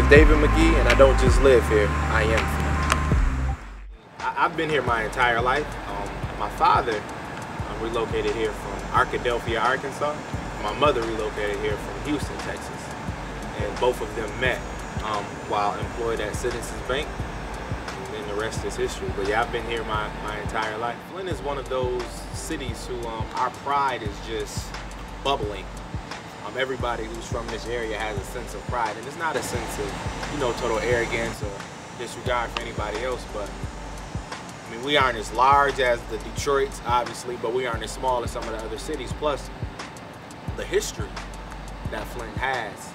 David McGee, and I don't just live here, I am Flint. I've been here my entire life. My father relocated here from Arkadelphia, Arkansas. My mother relocated here from Houston, Texas. And both of them met while employed at Citizens Bank, and then the rest is history. But yeah, I've been here my entire life. Flint is one of those cities who our pride is just bubbling. Everybody who's from this area has a sense of pride, and it's not a sense of, you know, total arrogance or disregard for anybody else, but I mean, we aren't as large as the Detroits, obviously, but we aren't as small as some of the other cities, plus the history that Flint has,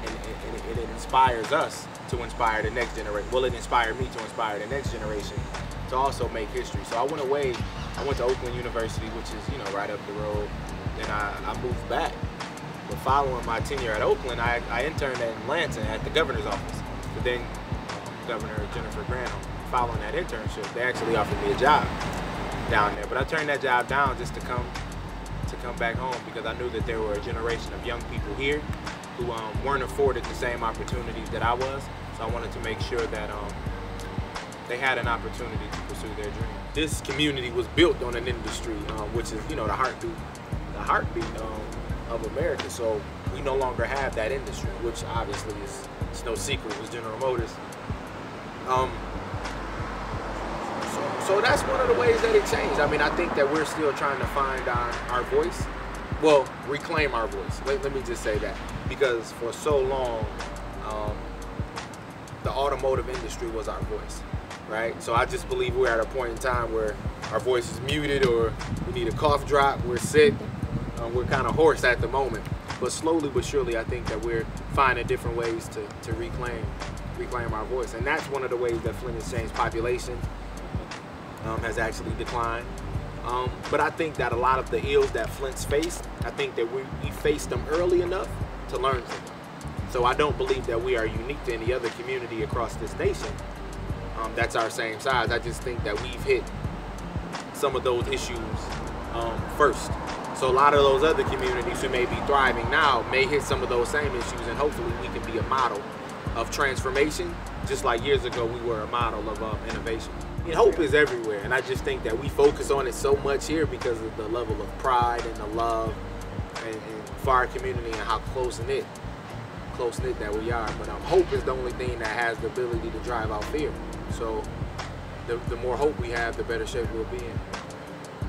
and it inspires us to inspire the next generation. Well, it inspired me to inspire the next generation to also make history. So I went to Oakland University, which is, you know, right up the road, and I moved back. But following my tenure at Oakland, I interned in Atlanta at the governor's office. But then Governor Jennifer Granholm, following that internship, they actually offered me a job down there. But I turned that job down just to come back home, because I knew that there were a generation of young people here who weren't afforded the same opportunities that I was. So I wanted to make sure that they had an opportunity to pursue their dreams. This community was built on an industry, which is, you know, the heartbeat of America. So we no longer have that industry, which obviously it's no secret, it was General Motors. So that's one of the ways that it changed. I mean, I think that we're still trying to find our voice. Well, reclaim our voice. Let me just say that. Because for so long, the automotive industry was our voice, right? So I just believe we're at a point in time where our voice is muted, or we need a cough drop, we're sick. We're kind of hoarse at the moment, but slowly but surely I think that we're finding different ways to reclaim our voice, and that's one of the ways that Flint has changed. Population has actually declined, but I think that a lot of the ills that Flint's faced, I think that we faced them early enough to learn from them. So I don't believe that we are unique to any other community across this nation that's our same size. I just think that we've hit some of those issues first. So a lot of those other communities who may be thriving now may hit some of those same issues, and hopefully we can be a model of transformation, just like years ago we were a model of innovation. I mean, hope is everywhere, and I just think that we focus on it so much here because of the level of pride and the love and for our community and how close-knit that we are. But hope is the only thing that has the ability to drive out fear. So the more hope we have, the better shape we'll be in.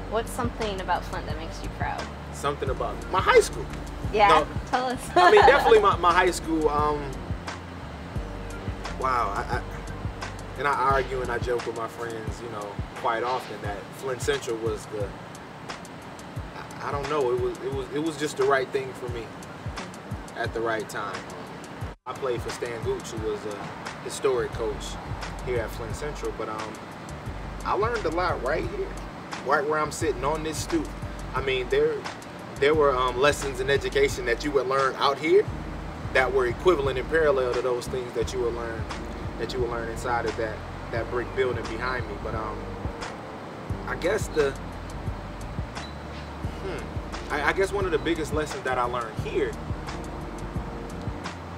What's something about Flint that makes you proud? Something about my high school. Yeah, no, tell us. I mean, definitely my high school. Wow, and I argue and I joke with my friends, you know, quite often that Flint Central was the. I don't know. It was just the right thing for me at the right time. I played for Stan Gooch, who was a historic coach here at Flint Central, but I learned a lot right here. Right where I'm sitting on this stoop. I mean, there were lessons in education that you would learn out here that were equivalent and parallel to those things that you would learn inside of that brick building behind me. But I guess I guess one of the biggest lessons that I learned here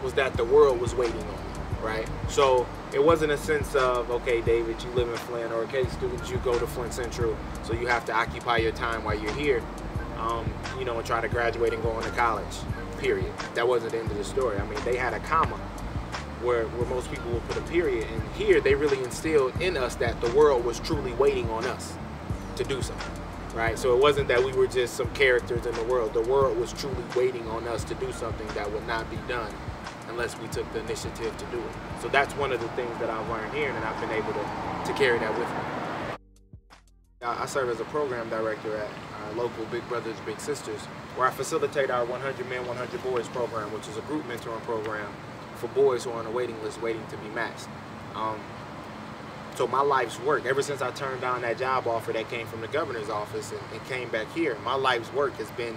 was that the world was waiting on me, right? So it wasn't a sense of, okay, David, you live in Flint, or okay, students, you go to Flint Central, so you have to occupy your time while you're here, you know, and try to graduate and go on to college, period. That wasn't the end of the story. I mean, they had a comma where most people would put a period, and here they really instilled in us that the world was truly waiting on us to do something, right? So it wasn't that we were just some characters in the world was truly waiting on us to do something that would not be done unless we took the initiative to do it. So that's one of the things that I've learned here, and I've been able to carry that with me. I serve as a program director at our local Big Brothers Big Sisters, where I facilitate our 100 Men 100 Boys program, which is a group mentoring program for boys who are on a waiting list waiting to be matched. So my life's work, ever since I turned down that job offer that came from the governor's office and came back here, my life's work has been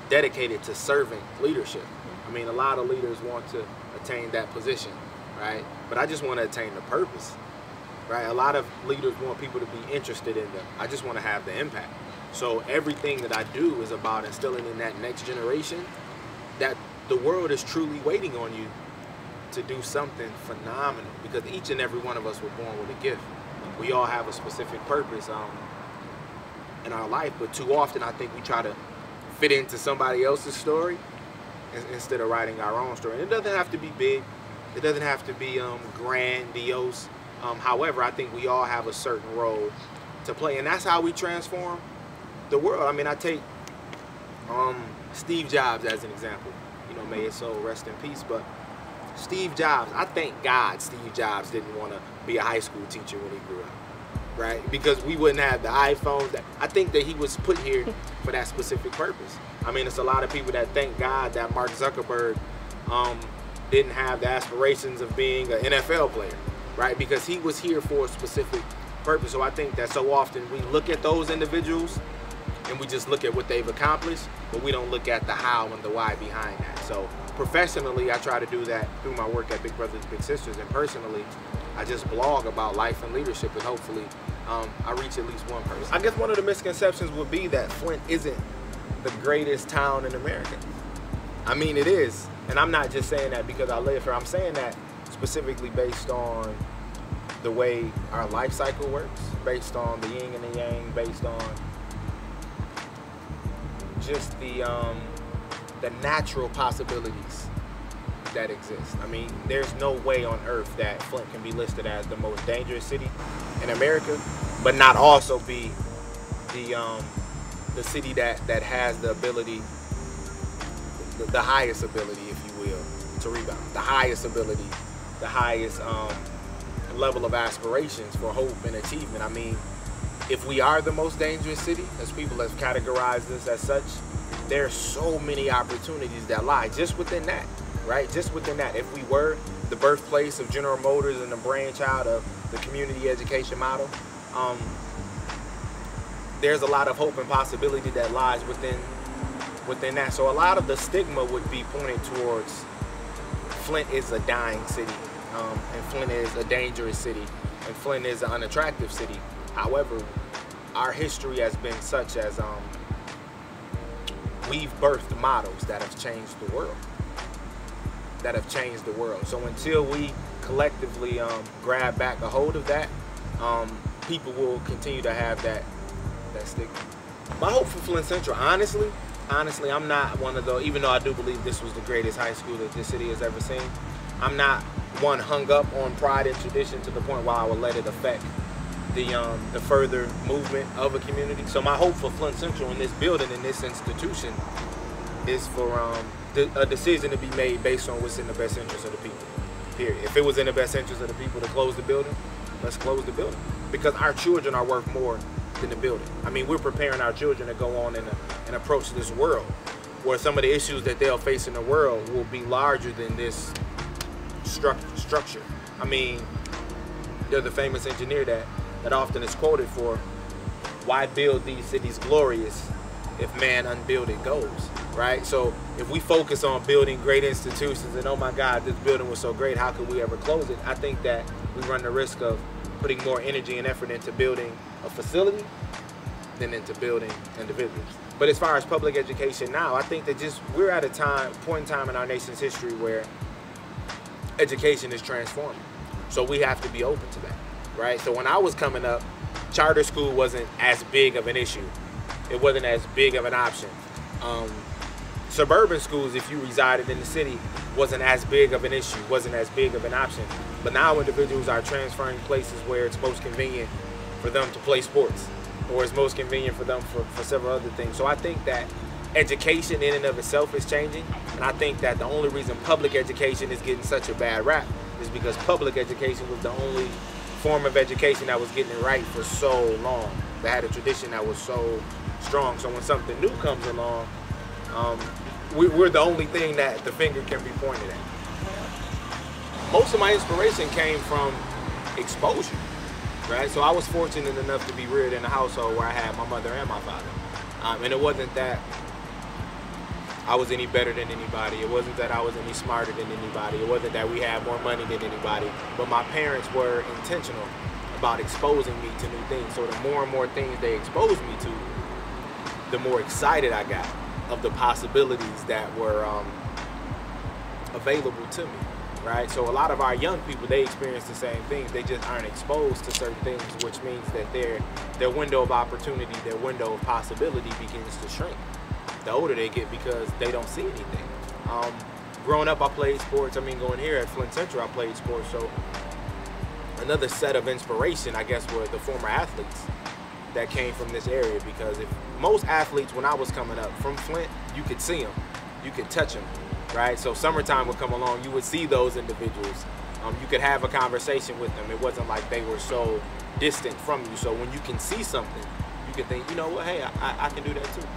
dedicated to serving leadership. I mean, a lot of leaders want to attain that position, right? But I just want to attain the purpose, right? A lot of leaders want people to be interested in them. I just want to have the impact. So everything that I do is about instilling in that next generation that the world is truly waiting on you to do something phenomenal, because each and every one of us were born with a gift. We all have a specific purpose in our life, but too often I think we try to fit into somebody else's story instead of writing our own story. And it doesn't have to be big. It doesn't have to be grandiose. However, I think we all have a certain role to play, and that's how we transform the world. I mean, I take Steve Jobs as an example. You know, may his soul rest in peace, but Steve Jobs, I thank God Steve Jobs didn't want to be a high school teacher when he grew up, right? Because we wouldn't have the iPhones. I think that he was put here for that specific purpose. I mean, it's a lot of people that thank God that Mark Zuckerberg didn't have the aspirations of being an NFL player, right? Because he was here for a specific purpose. So I think that so often we look at those individuals and we just look at what they've accomplished, but we don't look at the how and the why behind that. So professionally, I try to do that through my work at Big Brothers Big Sisters, and personally, I just blog about life and leadership, and hopefully I reach at least one person. I guess one of the misconceptions would be that Flint isn't the greatest town in America. I mean, it is, and I'm not just saying that because I live here. I'm saying that specifically based on the way our life cycle works, based on the yin and the yang, based on just the natural possibilities that exist. I mean, there's no way on earth that Flint can be listed as the most dangerous city in America, but not also be the city that has the ability, the highest ability, if you will, to rebound, the highest ability, the highest level of aspirations for hope and achievement. I mean, if we are the most dangerous city, as people have categorized us as such, there are so many opportunities that lie just within that, right? Just within that. If we were the birthplace of General Motors and the brainchild of the community education model, there's a lot of hope and possibility that lies within that. So a lot of the stigma would be pointed towards Flint is a dying city, and Flint is a dangerous city, and Flint is an unattractive city. However, our history has been such as we've birthed models that have changed the world. So until we collectively grab back a hold of that, people will continue to have that stigma. My hope for Flint Central, honestly, I'm not one of those, even though I do believe this was the greatest high school that this city has ever seen, I'm not one hung up on pride and tradition to the point where I would let it affect the further movement of a community. So my hope for Flint Central in this building, in this institution, is for a decision to be made based on what's in the best interest of the people, period. If it was in the best interest of the people to close the building, let's close the building. Because our children are worth more than the building. I mean, we're preparing our children to go on and approach this world, where some of the issues that they'll face in the world will be larger than this structure. I mean, there's a famous engineer that often is quoted for, why build these cities glorious if man unbuilded goes, right? So if we focus on building great institutions and, oh my God, this building was so great, how could we ever close it? I think that we run the risk of putting more energy and effort into building a facility than into building individuals. But as far as public education now, I think that we're at a point in time in our nation's history where education is transforming. So we have to be open to that. Right? So when I was coming up, charter school wasn't as big of an issue. It wasn't as big of an option. Suburban schools, if you resided in the city, wasn't as big of an issue, wasn't as big of an option. But now individuals are transferring places where it's most convenient for them to play sports, or it's most convenient for them for several other things. So I think that education in and of itself is changing, and I think that the only reason public education is getting such a bad rap is because public education was the only form of education that was getting it right for so long, that had a tradition that was so strong. So when something new comes along, we're the only thing that the finger can be pointed at. Most of my inspiration came from exposure, right? So I was fortunate enough to be reared in a household where I had my mother and my father. And it wasn't that I was any better than anybody. It wasn't that I was any smarter than anybody. It wasn't that we had more money than anybody. But my parents were intentional about exposing me to new things. So the more and more things they exposed me to, the more excited I got of the possibilities that were available to me, right? So a lot of our young people, they experience the same things. They just aren't exposed to certain things, which means that their window of opportunity, their window of possibility begins to shrink the older they get because they don't see anything. Growing up, I played sports. I mean, going here at Flint Central, I played sports. So another set of inspiration, I guess, were the former athletes that came from this area, because if most athletes, when I was coming up from Flint, you could see them, you could touch them, right? So summertime would come along, you would see those individuals. You could have a conversation with them. It wasn't like they were so distant from you. So when you can see something, you can think, you know what, hey, I can do that too.